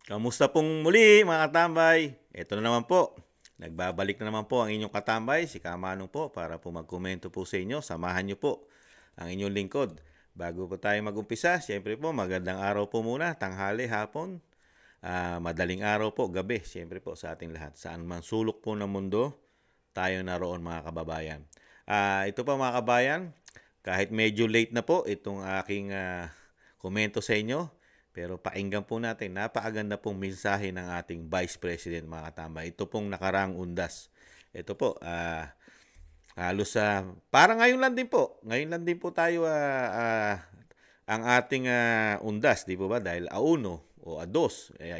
Kamusta pong muli mga katambay? Ito na naman po. Nagbabalik na naman po ang inyong katambay, si Kamanong po, para po magkomento po sa inyo. Samahan niyo po ang inyong lingkod. Bago po tayo magumpisa, siyempre po magandang araw po muna, tanghali, hapon, madaling araw po, gabi, siyempre po sa ating lahat. Saan man sulok po ng mundo, tayo naroon mga kababayan. Ito po mga kabayan, kahit medyo late na po itong aking komento sa inyo, pero pakinggan po natin, napakaganda pong mensahe ng ating Vice President mga katamba. Ito pong nakaraang undas. Ito po, halos parang ngayon lang din po. Ngayon lang din po tayo ang ating undas, di po ba? Dahil A1 o A2,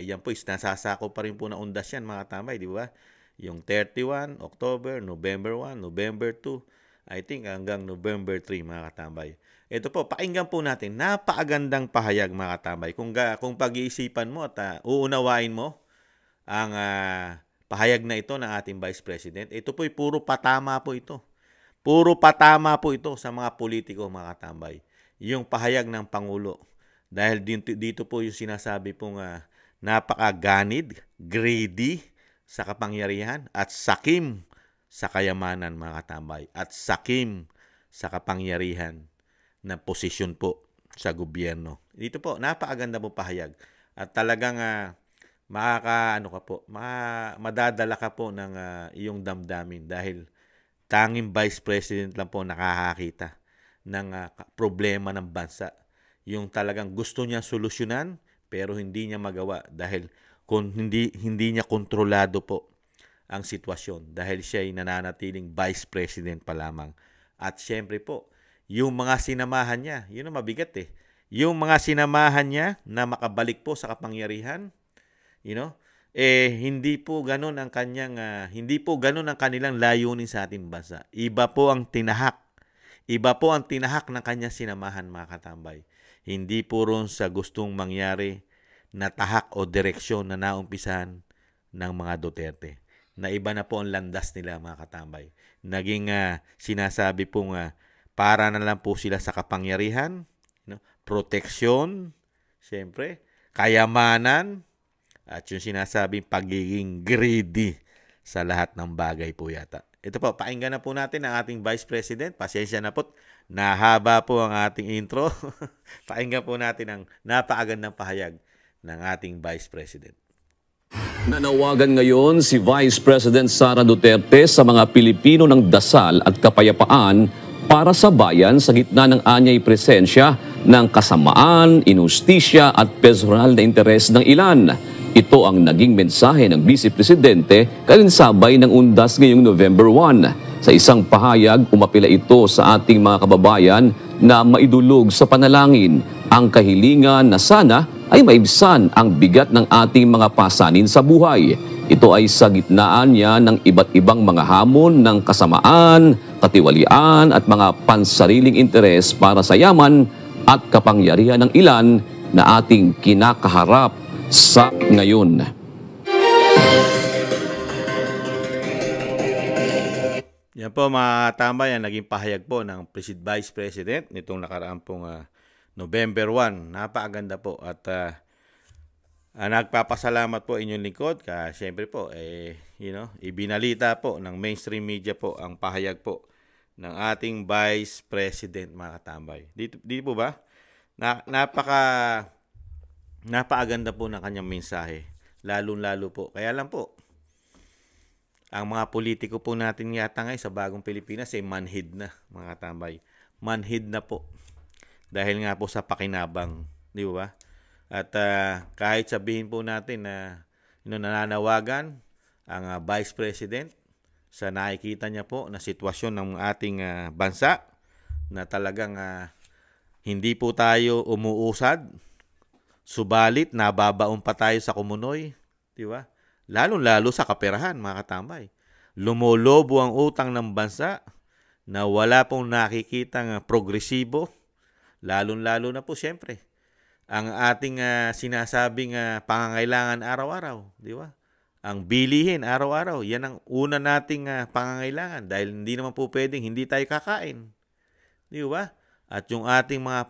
yan po is nasasako pa rin po na undas yan mga tambay, di ba? Yung 31, October, November 1, November 2, I think hanggang November 3 mga katambay. Ito po, pakinggan po natin. Napakagandang pahayag mga katambay. Kung pag-iisipan mo at uunawain mo ang pahayag na ito ng ating Vice President, ito po'y puro patama po ito. Puro patama po ito sa mga politiko mga katambay. Yung pahayag ng Pangulo. Dahil dito po yung sinasabi pong napakaganid, greedy sa kapangyarihan at sakim sa kayamanan mga katambay. At sakim sa kapangyarihan na posisyon po sa gobyerno. Dito po, napakaganda po pahayag. At talagang madadala ka po ng iyong damdamin dahil tanging Vice President lang po nakakakita ng problema ng bansa. Yung talagang gusto niya solusyonan pero hindi niya magawa dahil kung hindi niya kontrolado po ang sitwasyon dahil siya ay nananatiling Vice President pa lamang. At syempre po, yung mga sinamahan niya, yun ang mabigat eh. Yung mga sinamahan niya na makabalik po sa kapangyarihan, hindi po ganun ang hindi po ganun ang kanilang layunin sa ating bansa. Iba po ang tinahak. Iba po ang tinahak ng kanyang sinamahan mga katambay. Hindi po ron sa gustong mangyari na tahak o direksyon na naumpisahan ng mga Duterte. Na iba na po ang landas nila mga katambay. Naging sinasabi pong para na lang po sila sa kapangyarihan, proteksyon, siyempre, kayamanan, at yung sinasabing pagiging greedy sa lahat ng bagay po yata. Ito po, pakinggan na po natin ang ating Vice President. Pasensya na po, nahaba po ang ating intro. Pakinggan po natin ang napakagandang pahayag ng ating Vice President. Nanawagan ngayon si Vice President Sara Duterte sa mga Pilipino ng dasal at kapayapaan para sa bayan sa gitna ng anyay presensya ng kasamaan, inustisya at personal na interes ng ilan. Ito ang naging mensahe ng Vice Presidente kalinsabay ng undas ngayong November 1. Sa isang pahayag, umapila ito sa ating mga kababayan na maidulog sa panalangin ang kahilingan na sana ay maibsan ang bigat ng ating mga pasanin sa buhay. Ito ay sa gitnaan niya ng iba't ibang mga hamon ng kasamaan, katiwalian at mga pansariling interes para sa yaman at kapangyarihan ng ilan na ating kinakaharap sa ngayon. Yan po mga tambay, ang naging pahayag po ng Vice President nitong nakaraan pong November 1. Napakaganda po at nagpapasalamat po inyong lingkod kasi syempre po ibinalita po ng mainstream media po ang pahayag po ng ating Vice President mga katambay. Dito po ba? Napakaganda po ng kanyang mensahe. Lalo-lalo po. Kaya lang po, ang mga politiko po natin yata ngayon sa bagong Pilipinas ay manhid na mga katambay. Manhid na po. Dahil nga po sa pakinabang. Di ba? At kahit sabihin po natin na nananawagan ang Vice President sa nakikita niya po na sitwasyon ng ating bansa na talagang hindi po tayo umuusad, subalit nababaon pa tayo sa kumunoy, di ba? Lalo-lalo sa kaperahan, mga katambay. Lumolobo ang utang ng bansa na wala pong nakikitang progresibo, lalo-lalo na po siyempre ang ating sinasabing pangangailangan araw-araw, di ba? Ang bilihin araw-araw, yan ang una nating pangangailangan dahil hindi naman po pwedeng hindi tayo kakain. Di ba? At yung ating mga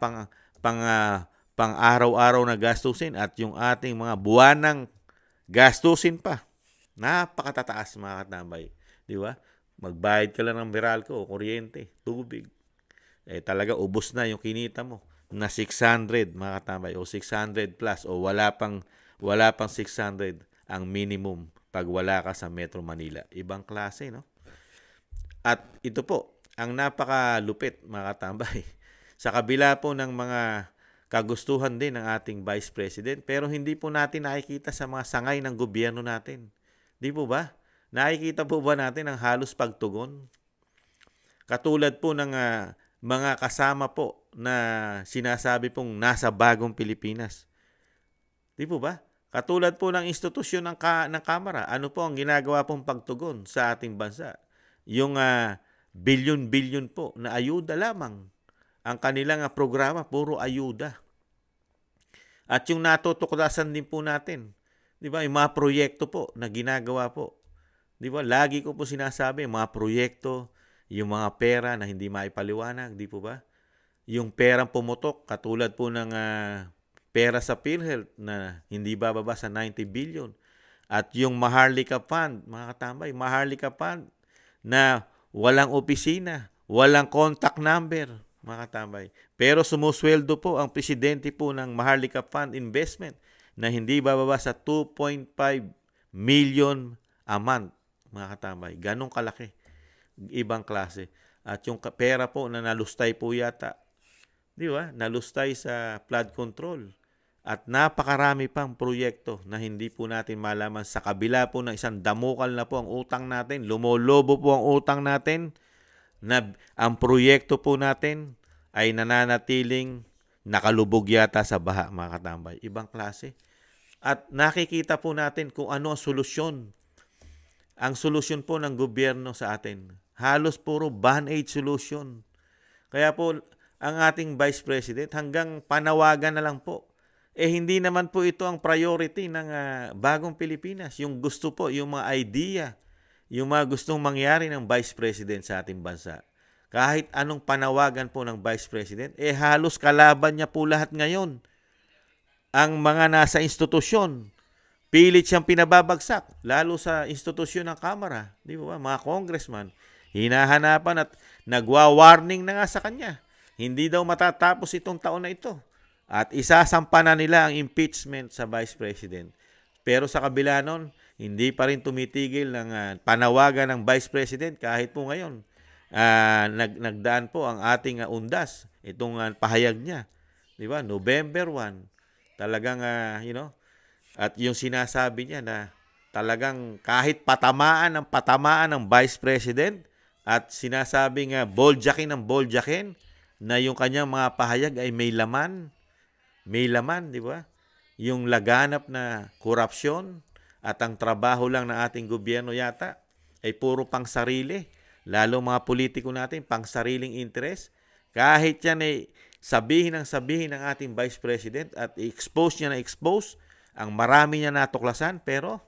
pang-araw-araw na gastusin at yung ating mga buwanang gastusin pa. Napakatataas mga katambay. Di ba? Magbayad ka lang ng Meralco, kuryente, tubig. Talaga ubos na yung kinita mo na 600 mga katambay o 600 plus o wala pang 600 ang minimum pag wala ka sa Metro Manila. Ibang klase, no? At ito po, ang napakalupit mga katambay. Sa kabila po ng mga kagustuhan din ng ating Vice President, pero hindi po natin nakikita sa mga sangay ng gobyerno natin. Di po ba? Nakikita po ba natin ang halos pagtugon? Katulad po ng mga kasama po na sinasabi pong nasa bagong Pilipinas. Di po ba? Katulad po ng institusyon ng Kamara, ano po ang ginagawa pong pagtugon sa ating bansa? Yung bilyon-bilyon po na ayuda lamang. Ang kanilang programa, puro ayuda. At yung natutuklasan din po natin, di ba, yung mga proyekto po na ginagawa po. Di ba, lagi ko po sinasabi, mga proyekto, yung mga pera na hindi maipaliwanag, di po ba? Yung perang pumutok, katulad po ng pera sa PhilHealth na hindi bababa sa 90 billion. At yung Maharlika Fund, mga katambay, Maharlika Fund na walang opisina, walang contact number, mga katambay. Pero sumusweldo po ang presidente po ng Maharlika Fund Investment na hindi bababa sa 2.5 million a month, mga katambay. Ganong kalaki. Ibang klase. At yung pera po na nalustay po yata, di ba? Nalustay sa flood control. At napakarami pang proyekto na hindi po natin malaman sa kabila po ng isang damukal na po ang utang natin. Lumolobo po ang utang natin na ang proyekto po natin ay nananatiling nakalubog yata sa baha, mga katambay. Ibang klase. At nakikita po natin kung ano ang solusyon. Ang solusyon po ng gobyerno sa atin. Halos puro band-aid solution. Kaya po, ang ating Vice President hanggang panawagan na lang po. Hindi naman po ito ang priority ng bagong Pilipinas. Yung gusto po, yung mga idea, yung mga gustong mangyari ng Vice President sa ating bansa. Kahit anong panawagan po ng Vice President, halos kalaban niya po lahat ngayon. Ang mga nasa institusyon, pilit siyang pinababagsak, lalo sa institusyon ng Kamara. Di ba? Mga congressman, hinahanapan at nagwa-warning na nga sa kanya. Hindi daw matatapos itong taon na ito. At isasampa na nila ang impeachment sa Vice President. Pero sa kabila nun, hindi pa rin tumitigil ng panawagan ng Vice President kahit po ngayon. Nagdaan po ang ating undas, itong pahayag niya. Di ba? November 1. Talagang, at yung sinasabi niya na talagang kahit patamaan ng Vice President at sinasabing boljakin ng boljakin na yung kanyang mga pahayag ay may laman, di ba? Yung laganap na korupsyon at ang trabaho lang ng ating gobyerno yata ay puro pang sarili. Lalo mga politiko natin, pang sariling interes. Kahit yan ay sabihin ng ating Vice President at i-expose ang marami niya natuklasan, pero,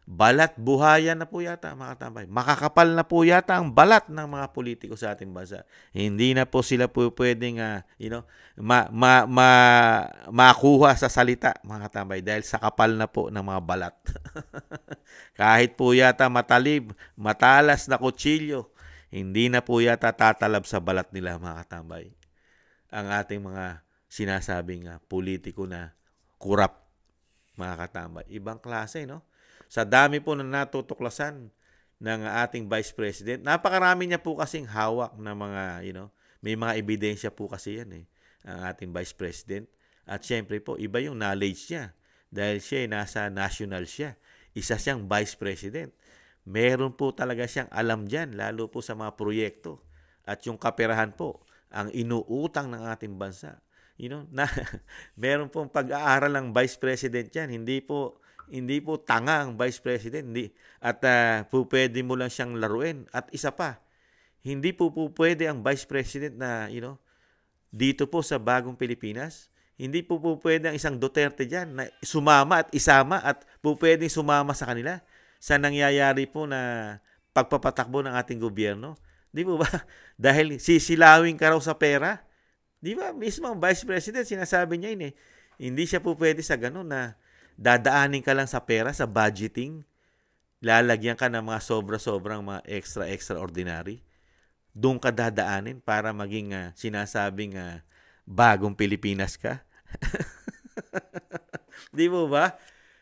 balat buhayan na po yata, mga katambay. Makakapal na po yata ang balat ng mga politiko sa ating bansa. Hindi na po sila po pwedeng, makuha sa salita, mga katambay, dahil sa kapal na po ng mga balat. Kahit po yata matalas na kutsilyo, hindi na po yata tatalab sa balat nila, mga katambay. Ang ating mga sinasabing politiko na kurap, mga katambay. Ibang klase, no? Sa dami po na natutuklasan ng ating Vice President, napakarami niya po kasing hawak na mga, may mga ebidensya po kasi yan ang ating Vice President. At syempre po, iba yung knowledge niya dahil siya nasa national siya. Isa siyang Vice President. Meron po talaga siyang alam dyan, lalo po sa mga proyekto. At yung kaperahan po, ang inuutang ng ating bansa. Meron pong pag-aaral ng Vice President yan. Hindi po tanga ang Vice President. At po pwede mo lang siyang laruin. At isa pa, hindi po pwede ang Vice President na, dito po sa bagong Pilipinas, hindi po pwede ang isang Duterte dyan na sumama at isama at po pwedeng sumama sa kanila sa nangyayari po na pagpapatakbo ng ating gobyerno. Di po ba? Dahil sisilawin ka raw sa pera. Di ba? Mismo ang Vice President, sinasabi niya yun eh. Hindi siya po pwede sa ganun na dadaanin ka lang sa pera, sa budgeting. Lalagyan ka ng mga sobra-sobrang mga extraordinary. Doon ka dadaanin para maging sinasabing bagong Pilipinas ka. Di mo ba?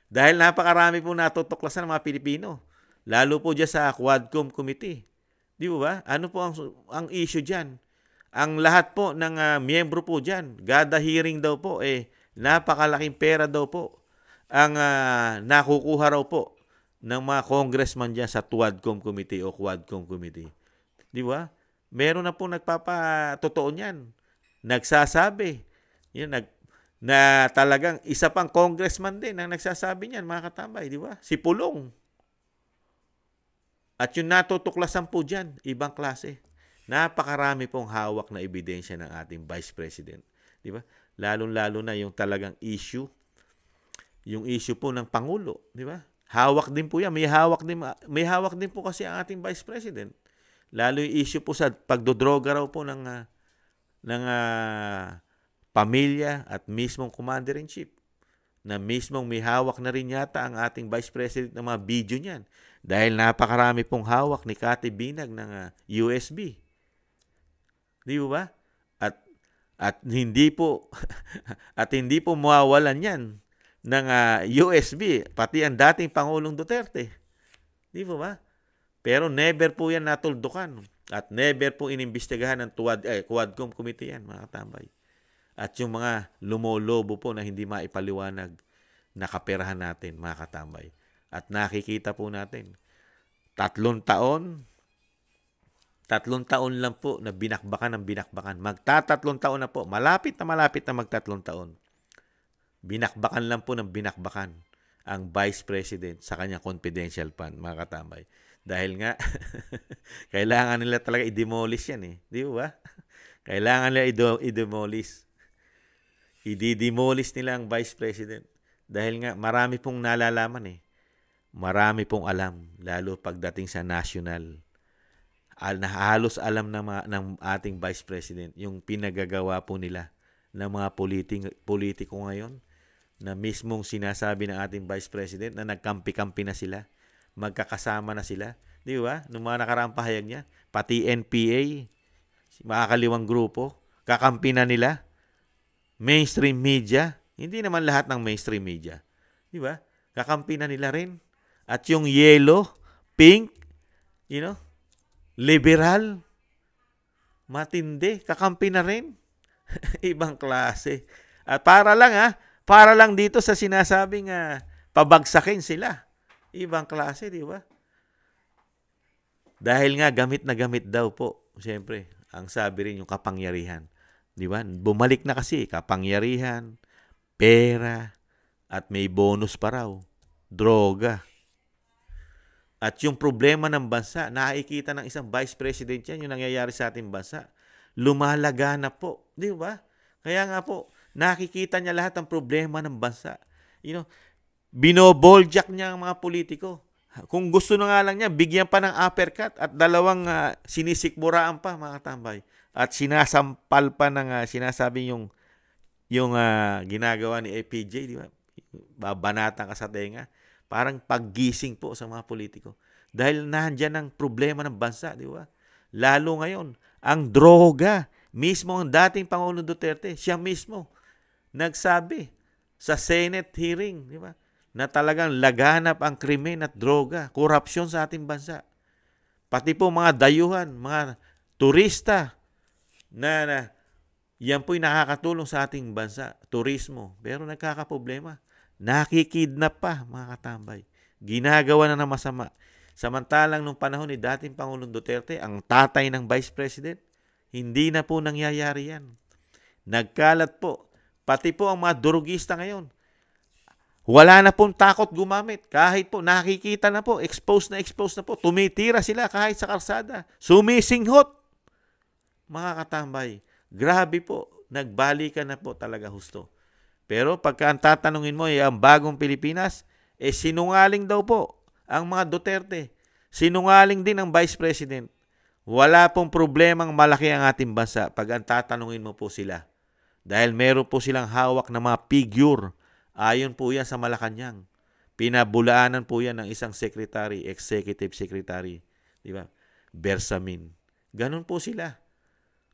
Dahil napakarami po natutuklasan ng mga Pilipino. Lalo po dyan sa Quadcom Committee. Di ba? Ano po ang issue dyan? Ang lahat po ng miyembro po dyan, gada hearing daw po, napakalaking pera daw po ang nakukuha raw po ng mga congressman dyan sa Quadcom Committee o Quadcom Committee. Di ba? Meron na po nagpapatotoo niyan. Nagsasabi. Yun, na talagang isa pang congressman din ang nagsasabi niyan, mga katambay, di ba? Si Pulong. At yung natutuklasan po dyan, ibang klase. Napakarami pong hawak na ebidensya ng ating Vice President. Di ba? Lalong-lalo na yung talagang issue, yung issue po ng Pangulo. Di ba? Hawak din po yan. May hawak din po kasi ang ating Vice President. Lalo yung issue po sa pagdodroga raw po ng pamilya at mismong Commander-in-Chief. Na mismong may hawak na rin yata ang ating Vice President ng mga video niyan. Dahil napakarami pong hawak ni Cathy Binag ng USB. Di ba? At hindi po mawawalan yan ng USB, pati ang dating Pangulong Duterte. Di ba? Pero never po yan natuldukan. At never po inimbestigahan ng Quadcom Committee yan, mga katambay. At yung mga lumolobo po na hindi maipaliwanag, nakaperahan natin, mga katambay. At nakikita po natin, 3 taon lang po na binakbakan. Magta-3 taon na po. Malapit na magta-3 taon. Binakbakan lang po ng binakbakan ang Vice President sa kanyang confidential fund, mga katambay. Dahil nga, kailangan nila talaga i-demolish yan eh. Di ba? Kailangan nila i-demolish. I-demolish nila ang Vice President. Dahil nga, marami pong nalalaman eh. Marami pong alam, lalo pagdating sa national. Halos alam ng ating Vice President yung pinagagawa po nila ng mga politiko ngayon na mismong sinasabi ng ating Vice President na nagkampi-kampi na sila. Magkakasama na sila. Di ba? Nung mga nakaraang pahayag niya, pati NPA, makakaliwang grupo, kakampi na nila. Mainstream media, hindi naman lahat ng mainstream media. Di ba? Kakampi na nila rin. At yung yellow, pink, liberal, matindi, kakampi na rin. Ibang klase. At para lang dito sa sinasabing pabagsakin sila. Ibang klase, di ba? Dahil nga gamit na gamit daw po, siyempre, ang sabi rin yung kapangyarihan. Di ba? Bumalik na kasi, kapangyarihan, pera, at may bonus pa raw, droga. At yung problema ng bansa, nakikita ng isang Vice President yan, yung nangyayari sa ating bansa, lumalaganap po. Di ba? Kaya nga po, nakikita niya lahat ng problema ng bansa. Binoboljak niya ang mga politiko. Kung gusto na nga lang niya, bigyan pa ng uppercut at 2 sinisikmuraan pa, mga tambay. At sinasampal pa ng sinasabi yung ginagawa ni APJ, di ba? Babanatan ka sa tenga. Parang paggising po sa mga politiko. Dahil nandiyan ang problema ng bansa, di ba? Lalo ngayon, ang droga. Mismo ang dating Pangulong Duterte, siya mismo nagsabi sa Senate hearing, di ba? Na talagang laganap ang krimen at droga, korupsyon sa ating bansa. Pati po mga dayuhan, mga turista na yan po'y nakakatulong sa ating bansa, turismo. Pero nagkakaproblema. Nakikidnap pa, mga katambay. Ginagawa na ng masama. Samantalang nung panahon ni dating Pangulong Duterte, ang tatay ng Vice President, hindi na po nangyayari yan. Nagkalat po. Pati po ang mga durugista ngayon. Wala na pong takot gumamit. Kahit po nakikita na po, exposed na po. Tumitira sila kahit sa kalsada. Sumisinghot. Mga katambay, grabe po. Nagbalikan na po talaga husto. Pero pagka ang tatanungin mo, ang bagong Pilipinas, sinungaling daw po ang mga Duterte. Sinungaling din ang Vice President. Wala pong problemang malaki ang ating bansa pag ang tatanungin mo po sila. Dahil meron po silang hawak na mga figure. Ayon po yan sa Malacanang. Pinabulaanan po yan ng isang secretary, executive secretary. Di ba? Bersamin. Ganun po sila.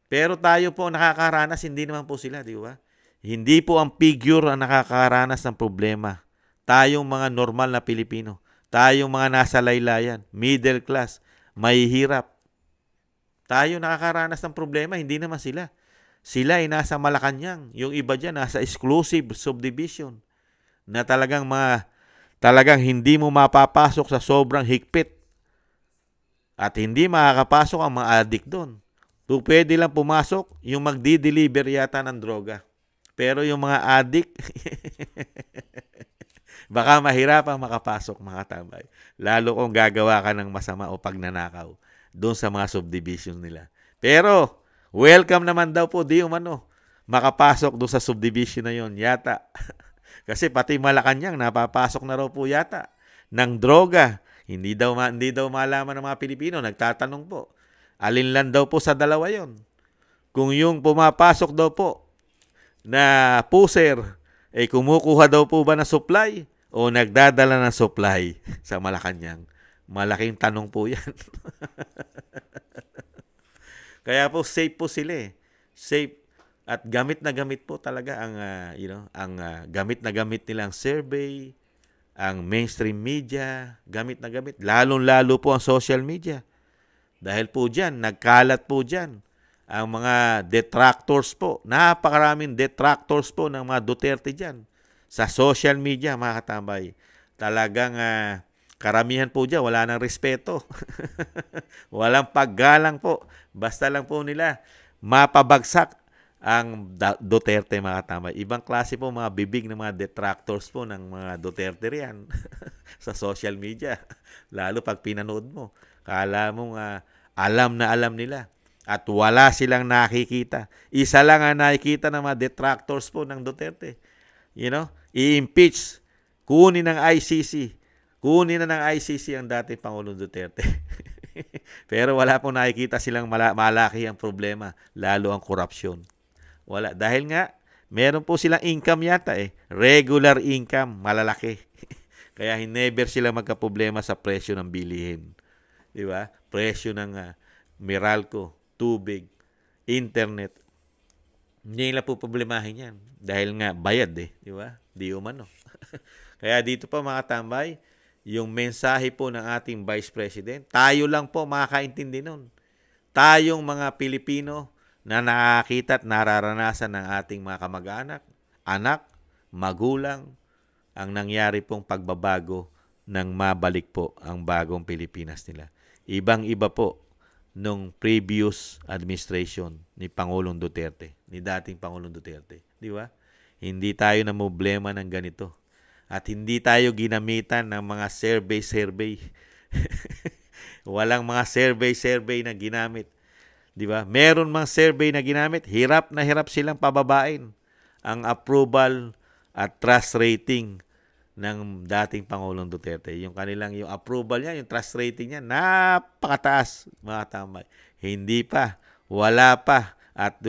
Pero tayo po nakakaranas, hindi naman po sila, di ba? Hindi po ang figure ang nakakaranas ng problema. Tayong mga normal na Pilipino. Tayong mga nasa laylayan, middle class, mahihirap. Tayo nakakaranas ng problema, hindi naman sila. Sila ay nasa Malacanang. Yung iba dyan, nasa exclusive subdivision. Na talagang hindi mo mapapasok sa sobrang higpit. At hindi makakapasok ang mga addict doon. Kung pwede lang pumasok, yung magdi-deliver yata ng droga. Pero yung mga addict, baka mahirapang makapasok, mga tambay. Lalo kung gagawa ka ng masama o pagnanakaw doon sa mga subdivision nila. Pero, welcome naman daw po, di umano, makapasok doon sa subdivision na yon yata. Kasi pati Malacanang, napapasok na raw po yata ng droga. Hindi daw malaman ng mga Pilipino. Nagtatanong po, alin lang daw po sa dalawa yon? Kung yung pumapasok daw po na puser, kumukuha daw po ba ng supply o nagdadala ng supply sa Malacanang? Malaking tanong po yan. Kaya po safe po sila. Safe. At gamit na gamit po talaga ang gamit na gamit nilang survey, ang mainstream media, gamit na gamit, lalong-lalo po ang social media. Dahil po diyan, nagkalat po diyan ang mga detractors po. Napakaraming detractors po ng mga Duterte diyan sa social media, mga katambay. Talagang karamihan po diyan wala nang respeto. Walang paggalang po. Basta lang po nila mapabagsak ang Duterte, mga katambay. Ibang klase po mga bibig ng mga detractors po ng mga Duterte riyan sa social media. Lalo pag pinanood mo, kala mo alam na alam nila at wala silang nakikita. Isa lang ang nakikita ng mga detractors po ng Duterte. I-impeach, kunin ng ICC. Kunin na ng ICC ang dating Pangulong Duterte. Pero wala pong nakikita silang malaki ang problema, lalo ang korupsyon. Wala. Dahil nga, meron po silang income yata regular income, malalaki. Kaya never sila magkaproblema sa presyo ng bilihin. Di ba? Presyo ng Meralco, tubig, internet. Hindi nila po problemahin yan. Dahil nga, bayad Di ba? Di umano. Kaya dito pa, mga tambay, yung mensahe po ng ating Vice President, tayo lang po makakaintindi nun. Tayong mga Pilipino na nakakita at nararanasan ng ating mga kamag-anak, anak, magulang, ang nangyari pong pagbabago nang mabalik po ang bagong Pilipinas nila. Ibang-iba po nung previous administration ni Pangulong Duterte, ni dating Pangulong Duterte. Di ba? Hindi tayo na problema ng ganito. At hindi tayo ginamitan ng mga survey. Walang mga survey na ginamit. Di ba? Meron mga survey na ginamit, hirap na hirap silang pababain ang approval at trust rating ng dating Pangulong Duterte. Yung approval niya, yung trust rating niya, napakataas, mga tambay. Hindi pa, wala pa, at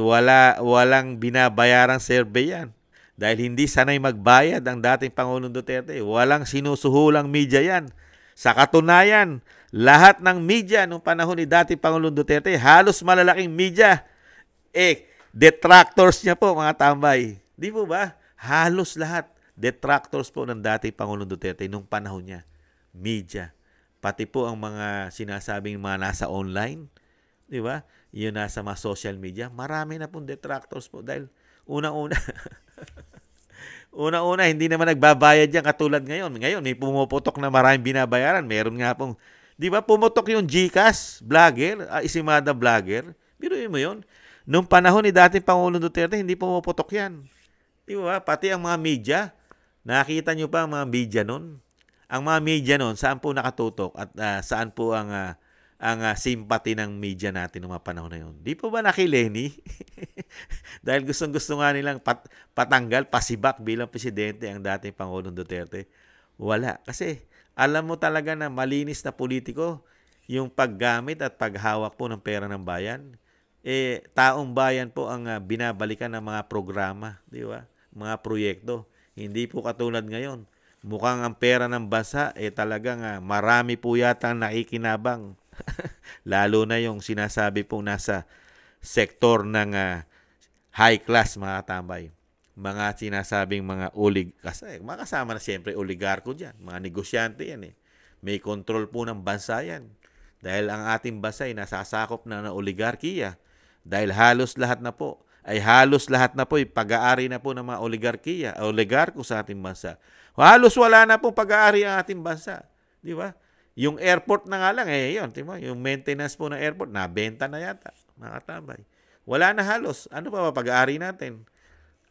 walang binabayarang survey yan. Dahil hindi sanay magbayad ang dating Pangulong Duterte. Walang sinusuhulang media yan. Sa katunayan, lahat ng media nung panahon ni dating Pangulong Duterte, halos malalaking media, detractors niya po, mga tambay. Di po ba? Halos lahat. Detractors po ng dating Pangulong Duterte nung panahon niya. Media. Pati po ang mga sinasabing mga nasa online. Di ba? Yung nasa mga social media. Marami na pong detractors po. Dahil unang-una, hindi naman nagbabayad yan katulad ngayon. Ngayon, may pumuputok na maraming binabayaran. Meron nga pong, di ba, pumutok yung GCash, vlogger, Isimada vlogger. Biruin mo yun. Nung panahon ni dating Pangulong Duterte, hindi pumuputok yan. Di ba? Pati ang mga media, nakita nyo pa ang mga media nun? Ang mga media nun, saan po nakatutok at saan po ang sympathy ng media natin noong mga panahon na yun? Di po ba nakileni? Dahil gustong-gusto nga nilang patanggal, pasibak bilang presidente ang dating Pangulong Duterte. Wala. Kasi alam mo talaga na malinis na politiko yung paggamit at paghawak po ng pera ng bayan. taong bayan po ang binabalikan ng mga programa, di ba? Mga proyekto. Hindi po katulad ngayon. Mukhang ang pera ng bansa talagang marami po yata ang nakikinabang. Lalo na yung sinasabi pong nasa sektor ng high class, mga tambay. Mga sinasabing mga kasi makasama na siyempre oligarko dyan. Mga negosyante yan May control po ng bansa yan. Dahil ang ating bansa ay nasasakop na ng oligarkiya. Dahil halos lahat na po ay pag-aari na po ng mga oligarko sa ating bansa. Halos wala na pong pag-aari ang ating bansa. Di ba? Yung airport na nga lang, yun, diba? Yung maintenance po ng airport, nabenta na yata, mga tambay. Wala na halos. Ano pa ba pag-aari natin?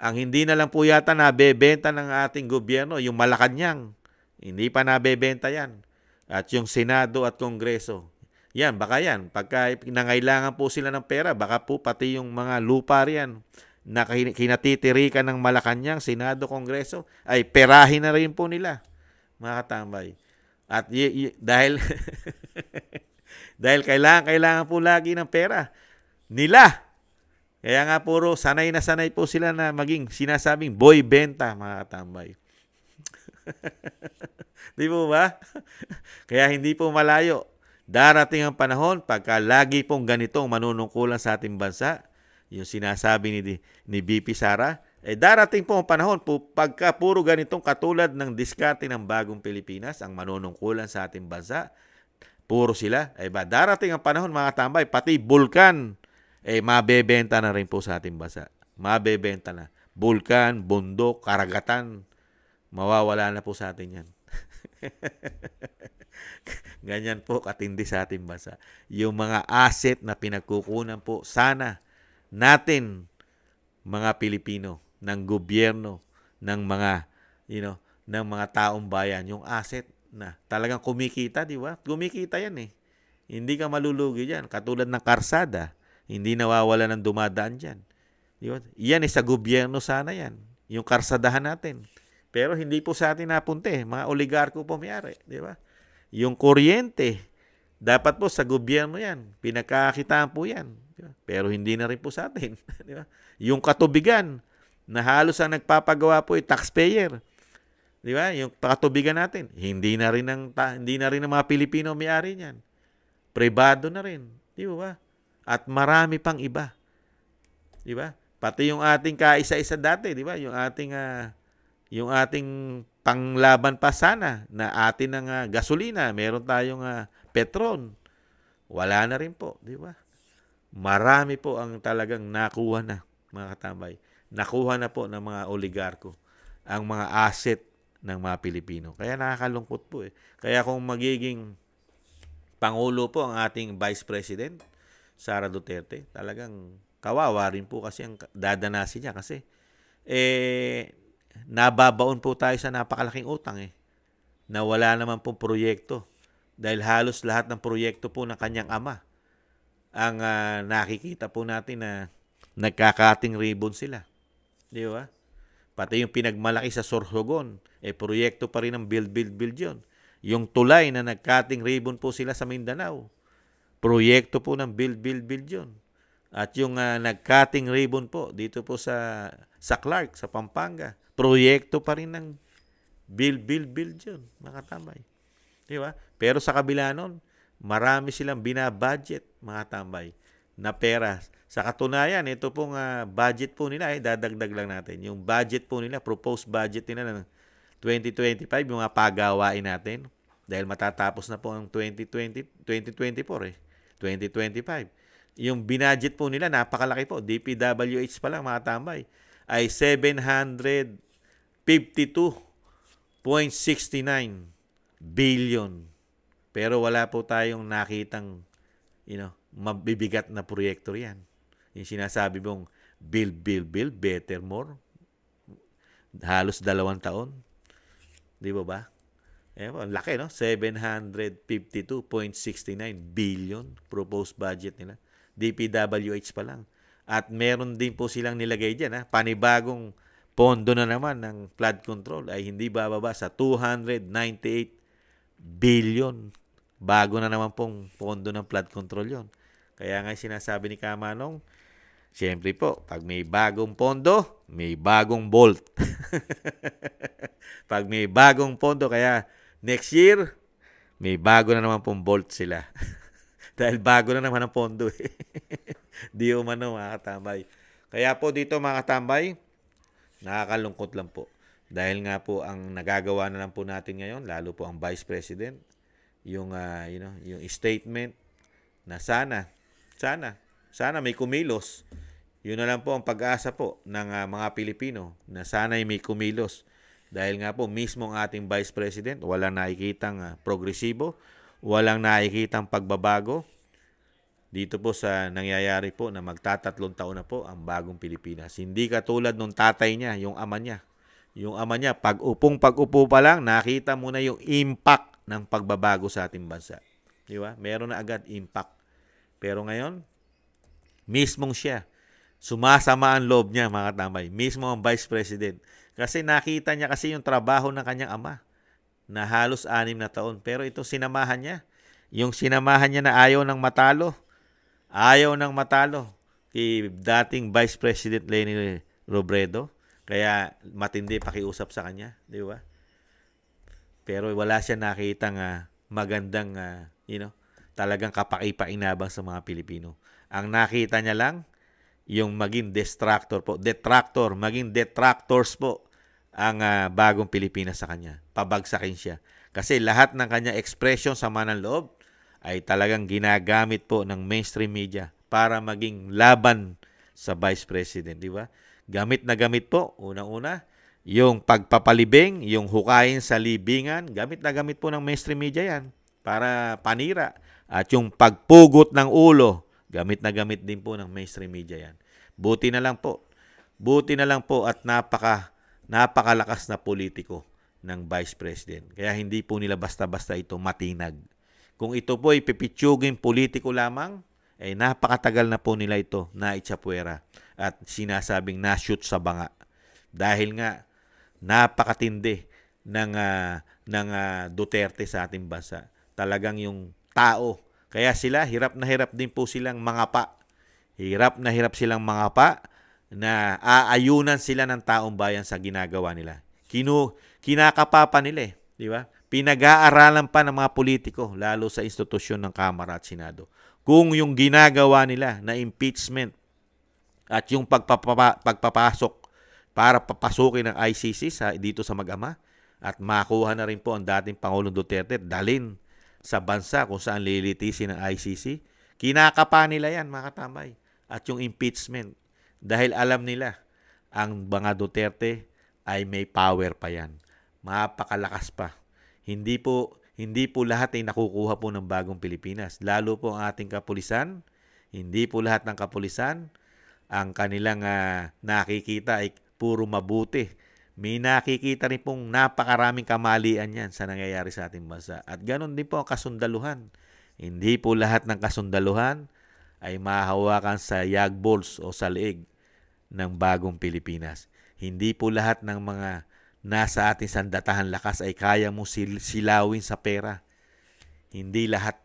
Ang hindi na lang po yata nabebenta ng ating gobyerno, yung Malacanang. Hindi pa nabebenta yan. At yung Senado at Kongreso. Yan, baka yan. Pagka nangailangan po sila ng pera, baka po pati yung mga lupa riyan na kinatitirikan ng Malacanang, Senado, Kongreso, ay perahin na rin po nila, mga katambay. At dahil dahil kailangan po lagi ng pera nila. Kaya nga puro sanay po sila na maging sinasabing boy benta, mga katambay. Di po ba? Kaya hindi po malayo. Darating ang panahon pagka lagi pong ganitong manunungkulan sa ating bansa, yung sinasabi ni BP Sara, darating po ang panahon po pagka puro ganitong katulad ng diskarte ng bagong Pilipinas ang manunungkulan sa ating bansa, puro sila, darating ang panahon, mga tambay, pati bulkan, mabebenta na rin po sa ating bansa. Mabebenta na. Bulkan, bundok, karagatan, mawawala na po sa atin yan. Ganyan po katindi sa ating bansa. Yung mga asset na pinagkukunan po sana natin, mga Pilipino, ng gobyerno, ng mga ng mga taong bayan, yung asset na talagang kumikita, di ba? Kumikita yan Hindi ka malulugi diyan. Katulad ng karsada, hindi nawawala ng dumadaan diyan. Di ba? Yan sa gobyerno sana yan. Yung karsadahan natin. Pero hindi po sa atin napunta Mga oligarko po may-ari, di ba? Yung kuryente, dapat po sa gobyerno yan. Pinagkakakitaan po yan. Di ba? Pero hindi na rin po sa atin. Di ba? Yung katubigan, na halos ang nagpapagawa po taxpayer. Di ba? Yung katubigan natin, hindi na rin ng mga Pilipino may-ari niyan. Pribado na rin. Di ba? At marami pang iba. Di ba? Pati yung ating kaisa-isa dati, di ba? Yung ating panglaban pa sana na atin ng gasolina, meron tayong Petron. Wala na rin po, di ba? Marami po ang talagang nakuha na, mga katambay. Nakuha na po ng mga oligarko ang mga asset ng mga Pilipino. Kaya nakakalungkot po Kaya kung magiging Pangulo po ang ating Vice President, Sara Duterte, talagang kawawa rin po kasi ang dadanasin niya kasi nababaon po tayo sa napakalaking utang na wala naman pong proyekto dahil halos lahat ng proyekto po ng kanyang ama ang nakikita po natin na nagkakating ribbon sila. Di ba? Pati yung pinagmalaki sa Sorsogon, proyekto pa rin ng build yun. Yung tulay na nagkating ribbon po sila sa Mindanao, proyekto po ng build yun. At yung nagkating ribbon po dito po sa Clark, sa Pampanga, proyekto pa rin ng build yun, mga tambay. Di ba? Pero sa kabila nun, marami silang binabudget, mga tambay, na pera. Sa katunayan, ito pong budget po nila, dadagdag lang natin. Yung budget po nila, proposed budget nila ng 2025, yung mga pagawain natin, dahil matatapos na po ang 2024 2025. Yung binudget po nila, napakalaki po. DPWH pa lang, mga tambay, ay 752.69 billion. Pero wala po tayong nakitang mabibigat na proyekto yan. Yung sinasabi mong build, better, more. Halos 2 taon. Di ba? Laki, no? 752.69 billion proposed budget nila. DPWH pa lang. At meron din po silang nilagay dyan, panibagong pondo na naman ng flood control ay hindi bababa sa 298 billion. Bago na naman pong pondo ng flood control yon. Kaya nga sinasabi ni Kamanong, siyempre po, pag may bagong pondo, may bagong bolt. Pag may bagong pondo, kaya next year, may bago na naman pong bolt sila. Dahil bago na naman ang pondo. Di umano mga katambay. Kaya po dito mga katambay, nakakalungkot lang po. Dahil nga po ang nagagawa na lang po natin ngayon, lalo po ang Vice President, yung yung statement na sana may kumilos. Yun na lang po ang pag-asa po ng mga Pilipino na sana ay may kumilos. Dahil nga po mismo ang ating Vice President walang nakikitang progresibo, walang nakikitang pagbabago dito po sa nangyayari po na magtatatlong taon na po ang bagong Pilipinas. Hindi katulad nung tatay niya, yung ama niya. Yung ama niya, pag-upo pa lang, nakita mo na yung impact ng pagbabago sa ating bansa. Di ba? Meron na agad impact. Pero ngayon, mismong siya, sumasama ang loob niya, mga katambay. Mismo ang Vice President. Kasi nakita niya kasi yung trabaho ng kanyang ama na halos 6 na taon. Pero ito sinamahan niya. Yung sinamahan niya na ayaw ng matalo. Ayaw ng matalo kay dating Vice President Leni Robredo. Kaya matindi pakiusap sa kanya. Di ba? Pero wala siya nakitang magandang, talagang kapakipakinabang sa mga Pilipino. Ang nakita niya lang, yung maging maging detractors po ang bagong Pilipinas sa kanya. Pabagsakin siya. Kasi lahat ng kanya expression sa mananloob ay talagang ginagamit po ng mainstream media para maging laban sa Vice President, di ba? Gamit na gamit po, unang-una, yung pagpapalibing, yung hukayin sa libingan, gamit na gamit po ng mainstream media yan para panira. At yung pagpugot ng ulo, gamit na gamit din po ng mainstream media yan. Buti na lang po at napakalakas na politiko ng Vice President. Kaya hindi po nila basta-basta ito matinag. Kung ito po ay pipitsuging politiko lamang, ay napakatagal na po nila ito na itsapwera at sinasabing na-shoot sa banga. Dahil nga, napakatindi ng Duterte sa ating bansa. Talagang yung tao. Kaya sila, hirap na hirap din po silang mangapa. Hirap na hirap silang mangapa na aayunan sila ng taong bayan sa ginagawa nila. Kinakapa nila di ba? Pinag-aaralan pa ng mga politiko, lalo sa institusyon ng Kamara at Senado. Kung yung ginagawa nila na impeachment at yung pagpapasok para papasukin ng ICC dito sa mag-ama at makuha na rin po ang dating Pangulong Duterte dalhin sa bansa kung saan lilitisin ng ICC, kinakapa nila yan, mga katambay. At yung impeachment, dahil alam nila ang mga Duterte ay may power pa yan. Mapakalakas pa. Hindi po lahat ay nakukuha po ng bagong Pilipinas. Lalo po ang ating kapulisan, hindi po lahat ng kapulisan ang kanilang nakikita ay puro mabuti. May nakikita rin pong napakaraming kamalian yan sa nangyayari sa ating bansa. At ganoon din po ang kasundaluhan. Hindi po lahat ng kasundaluhan ay mahahawakan sa yagbols o sa leeg ng bagong Pilipinas. Hindi po lahat ng mga nasa ating sandatahan lakas ay kaya mo silawin sa pera. Hindi lahat,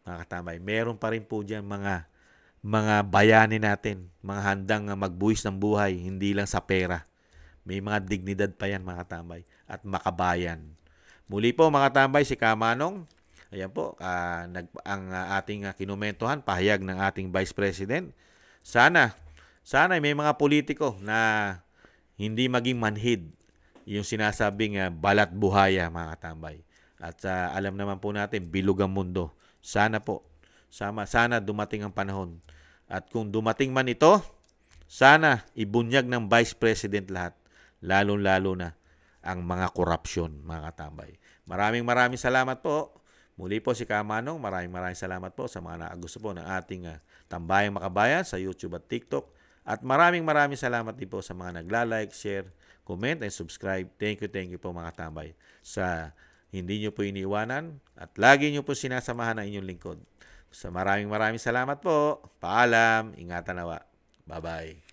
mga katambay. Meron pa rin po dyan mga bayani natin, mga handang magbuwis ng buhay, hindi lang sa pera. May mga dignidad pa yan, mga katambay, at makabayan. Muli po, mga katambay, si Kamanong, ayan po, ang ating kinumentuhan, pahayag ng ating Vice President. Sana may mga politiko na hindi maging manhid yung sinasabing balat buhaya, mga katambay. At alam naman po natin, bilog ang mundo. Sana dumating ang panahon. At kung dumating man ito, sana ibunyag ng Vice President lahat. Lalo-lalo na ang mga korupsyon, mga katambay. Maraming salamat po. Muli po si Kamanong, maraming salamat po sa mga nakagusto po ng ating Tambayang Makabayan sa YouTube at TikTok. At maraming salamat din po sa mga nagla-like, share, comment, and subscribe. Thank you po, mga katambay, sa hindi nyo po iniiwanan at lagi nyo po sinasamahan ang inyong lingkod. So maraming salamat po. Paalam, ingatan nawa. Bye-bye.